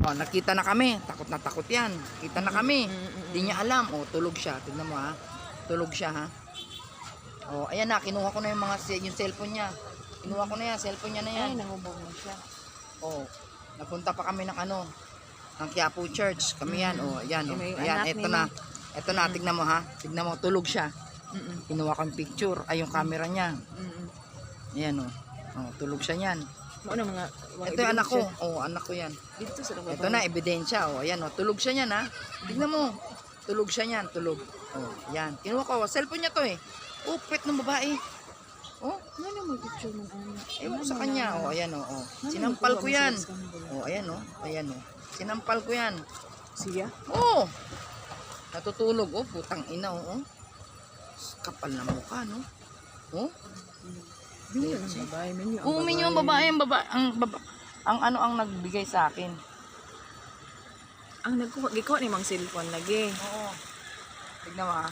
Oh, nakita na kami. Takot na takot yan. Kita na kami. Hindi niya alam. Oh, tulog siya. Tignan mo ha. Tulog siya ha. Oh, ayan na. Kinuha ko na yung yung cellphone niya. Kinuha ko na yan. Cellphone niya na yan. Ay, nahubog na siya. Oh, napunta pa kami ng ano, ng Quiapo Church. Kami yan. Oh, ayan. Oh. May Ayan, anak eto nila. na. Eto na. Tignan mo ha. Tignan mo. Tulog siya. Kinuha ko yung picture. Ay, yung camera niya. Ayan oh. Oh, tulog siya yan. Ano mga Ito yung anak ko. Oh, anak ko yan. Dito sa labas. Ito na, ebidensya. O, ayan o. Tulog siya niyan, ha. Tignan mo. Tulog siya niyan. Tulog. O, yan. Kinuha ko. Cellphone niya to, eh. Oh, pet ng babae. Oh, Ano mo picture man ano? ewan ko sa kanya. O, ayan o. O. Sinampal ko yan. O, ayan o. Ayan o. Sinampal ko yan. Siya? Oh. Natutulog. Oh, putang ina. O. Kapal na mukha, no? Oh. Minyo ang babae, minyo ang Oo, minyo ang babae. Ang ano ang nagbigay sa akin. Ang gikuha ni mang cellphone lagi. Oo. Tignan mo, ha.